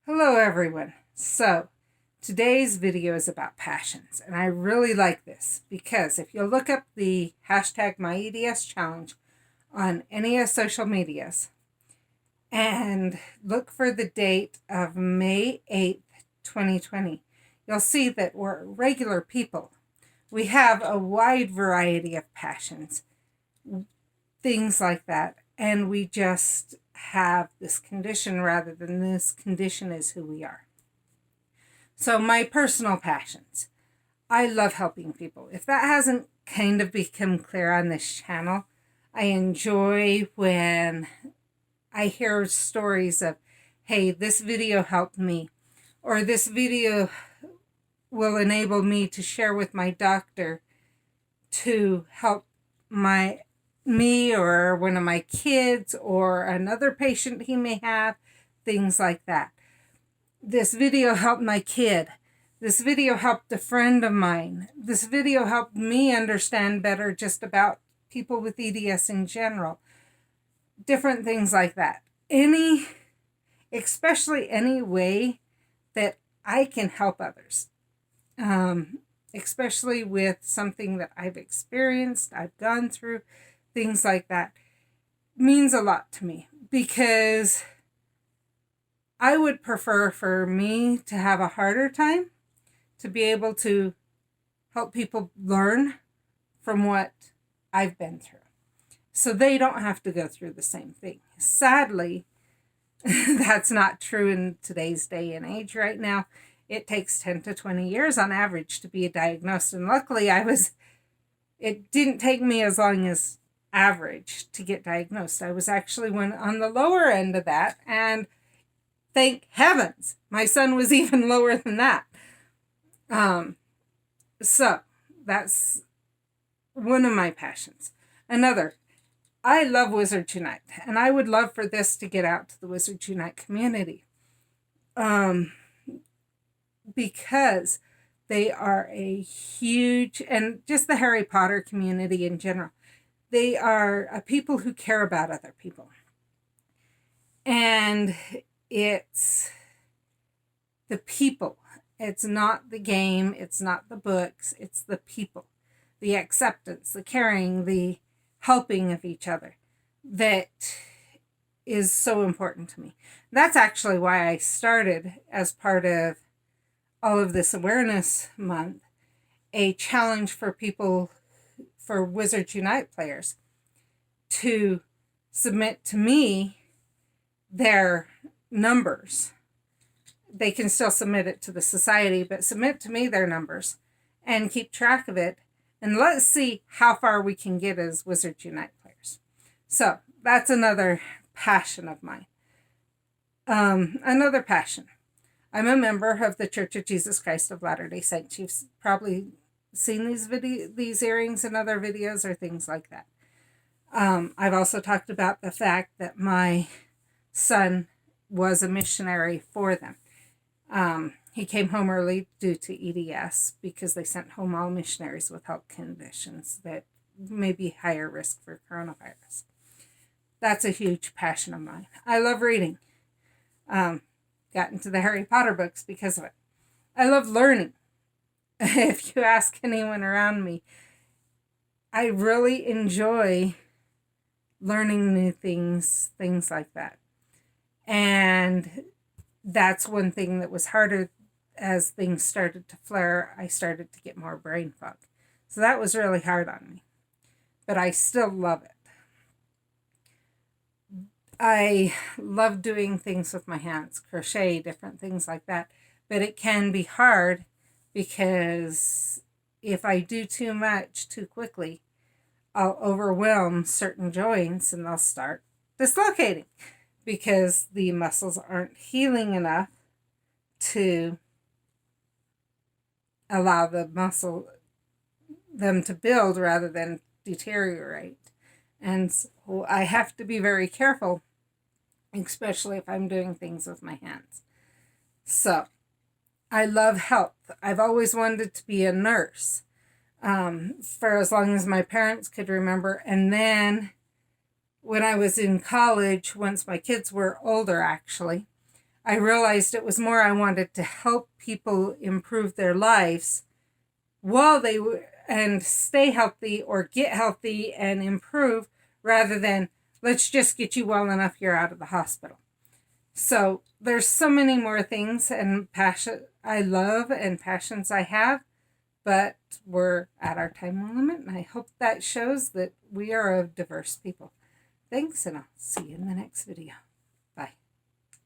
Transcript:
Hello everyone. So today's video is about passions, and I really like this because if you look up the hashtag MyEDS challenge on any of social medias and look for the date of May 8th, 2020, you'll see that we're regular people. We have a wide variety of passions, things like that, and we just have this condition rather than this condition is who we are. So my personal passions. I love helping people. If that hasn't kind of become clear on this channel, I enjoy when I hear stories of, hey, this video helped me, or this video will enable me to share with my doctor to help me or one of my kids or another patient he may have, things like that. This video helped my kid. This video helped a friend of mine. This video helped me understand better just about people with EDS in general. Different things like that. Especially any way that I can help others. Especially with something that I've experienced, I've gone through, things like that, means a lot to me, because I would prefer for me to have a harder time to be able to help people learn from what I've been through, so they don't have to go through the same thing. Sadly, that's not true in today's day and age right now. It takes 10 to 20 years on average to be diagnosed, and luckily it didn't take me as long as average to get diagnosed. I was actually on the lower end of that, and thank heavens my son was even lower than that. So that's one of my passions. Another, I love Wizards Unite, and I would love for this to get out to the Wizards Unite community, because they are a huge, and just the Harry Potter community in general, they are a people who care about other people. And it's the people. It's not the game. It's not the books. It's the people. The acceptance, the caring, the helping of each other that is so important to me. That's actually why I started, as part of all of this awareness month, a challenge for people, for Wizards Unite players, to submit to me their numbers. They can still submit it to the society, but submit to me their numbers and keep track of it. And let's see how far we can get as Wizards Unite players. So that's another passion of mine. Another passion. I'm a member of the Church of Jesus Christ of Latter-day Saints. You've probably seen these earrings in other videos or things like that. I've also talked about the fact that my son was a missionary for them. He came home early due to EDS because they sent home all missionaries with health conditions that may be higher risk for coronavirus. That's a huge passion of mine. I love reading. Got into the Harry Potter books because of it. I love learning. If you ask anyone around me, I really enjoy learning new things like that. And that's one thing that was harder. As things started to flare, I started to get more brain fog. So that was really hard on me. But I still love it. I love doing things with my hands, crochet, different things like that. But it can be hard, because if I do too much too quickly, I'll overwhelm certain joints and they'll start dislocating because the muscles aren't healing enough to allow them to build rather than deteriorate. And so I have to be very careful, especially if I'm doing things with my hands. So I love health. I've always wanted to be a nurse, for as long as my parents could remember. And then when I was in college, once my kids were older, actually, I realized it was more I wanted to help people improve their lives while they and stay healthy or get healthy and improve, rather than let's just get you well enough you're out of the hospital. So there's so many more things and passion I love and passions I have, but we're at our time limit, and I hope that shows that we are a diverse people. Thanks, and I'll see you in the next video.